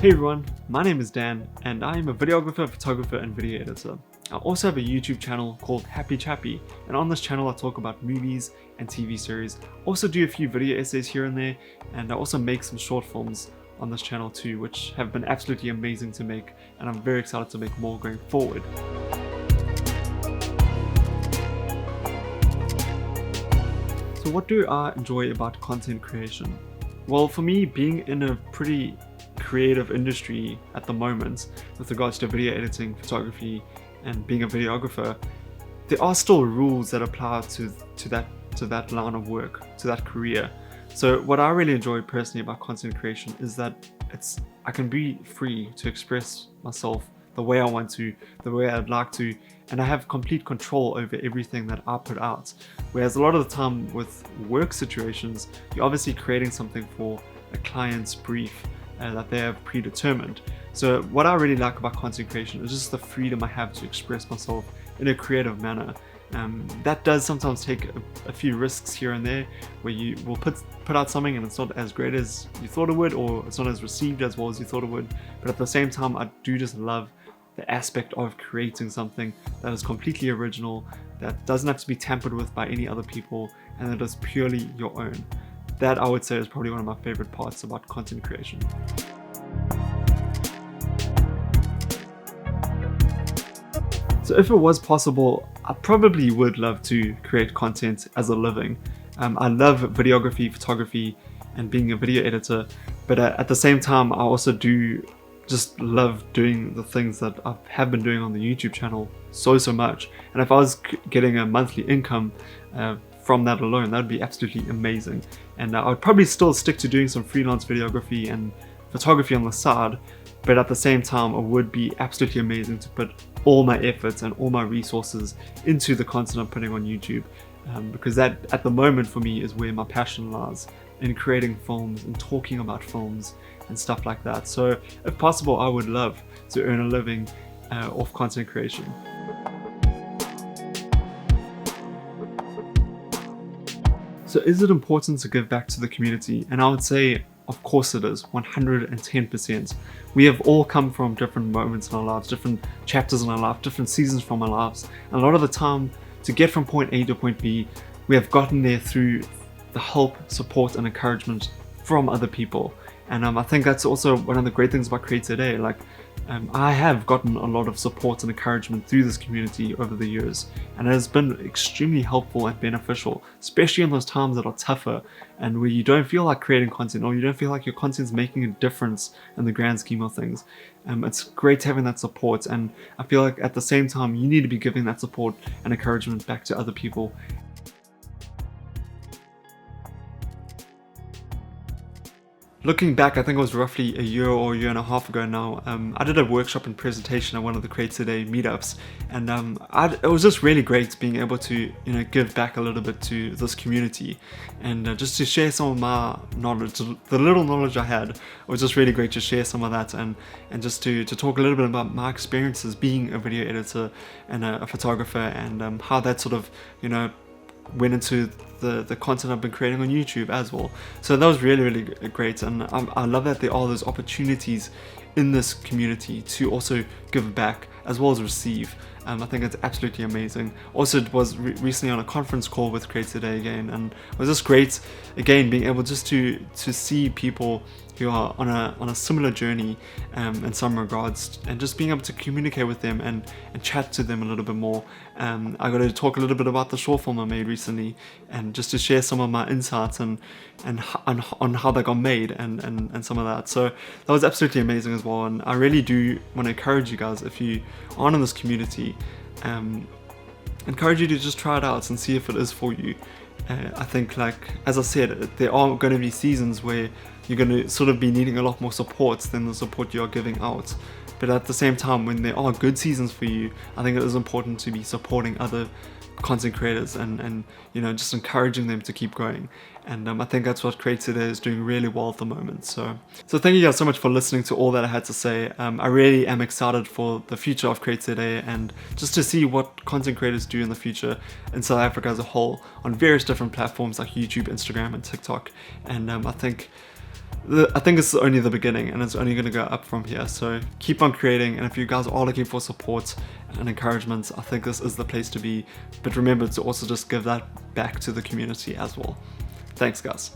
Hey everyone, my name is Dan and I am a videographer, photographer and video editor. I also have a YouTube channel called Happe Chappe, and on this channel I talk about movies and TV series. Also do a few video essays here and there, and I also make some short films on this channel too, which have been absolutely amazing to make, and I'm very excited to make more going forward. So what do I enjoy about content creation? Well, for me, being in a pretty creative industry at the moment with regards to video editing, photography and being a videographer, there are still rules that apply to that line of work, to that career. So what I really enjoy personally about content creation is that I can be free to express myself the way I want to, the way I'd like to, and I have complete control over everything that I put out. Whereas a lot of the time with work situations, you're obviously creating something for a client's brief that they have predetermined. So what I really like about content creation is just the freedom I have to express myself in a creative manner. That does sometimes take a few risks here and there, where you will put out something and it's not as great as you thought it would, or it's not as received as well as you thought it would. But at the same time, I do just love the aspect of creating something that is completely original, that doesn't have to be tampered with by any other people, and that is purely your own. That, I would say, is probably one of my favorite parts about content creation. So if it was possible, I probably would love to create content as a living. I love videography, photography, and being a video editor, but at the same time, I also do just love doing the things that I have been doing on the YouTube channel so much. And if I was getting a monthly income from that alone, that would be absolutely amazing. And I would probably still stick to doing some freelance videography and photography on the side, but at the same time, it would be absolutely amazing to put all my efforts and all my resources into the content I'm putting on YouTube, because that at the moment for me is where my passion lies, in creating films and talking about films and stuff like that. So if possible, I would love to earn a living off content creation. So is it important to give back to the community? And I would say, of course it is, 110%. We have all come from different moments in our lives, different chapters in our life, different seasons from our lives. And a lot of the time, to get from point A to point B, we have gotten there through the help, support and encouragement from other people. And I think that's also one of the great things about CreateZA. Like, I have gotten a lot of support and encouragement through this community over the years, and it has been extremely helpful and beneficial, especially in those times that are tougher and where you don't feel like creating content, or you don't feel like your content is making a difference in the grand scheme of things. It's great having that support, and I feel like at the same time you need to be giving that support and encouragement back to other people. Looking back, I think it was roughly a year or a year and a half ago now, I did a workshop and presentation at one of the CreateZA meetups, and it was just really great being able to give back a little bit to this community, and just to share some of my knowledge, the little knowledge I had. It was just really great to share some of that, and just to talk a little bit about my experiences being a video editor and a photographer, and how that sort of went into the content I've been creating on YouTube as well. So that was really great, and I love that there are those opportunities in this community to also give back as well as receive. I think it's absolutely amazing. Also, it was recently on a conference call with CreateZA again, and it was just great again being able just to see people who are on a similar journey in some regards, and just being able to communicate with them and chat to them a little bit more. I got to talk a little bit about the short film I made recently, and just to share some of my insights and on how they got made and some of that. So that was absolutely amazing as well, and I really do want to encourage you guys, if you aren't in this community, encourage you to just try it out and see if it is for you. I think, like as I said, there are going to be seasons where you're going to sort of be needing a lot more support than the support you're giving out. But at the same time, when there are good seasons for you, I think it is important to be supporting other content creators and just encouraging them to keep going. And I think that's what CreateZA is doing really well at the moment. So thank you guys so much for listening to all that I had to say. I really am excited for the future of CreateZA, and just to see what content creators do in the future in South Africa as a whole on various different platforms like YouTube, Instagram and TikTok. And I think I think it's only the beginning, and it's only going to go up from here. So keep on creating, and if you guys are looking for support and encouragement, I think this is the place to be. But remember to also just give that back to the community as well. Thanks, guys.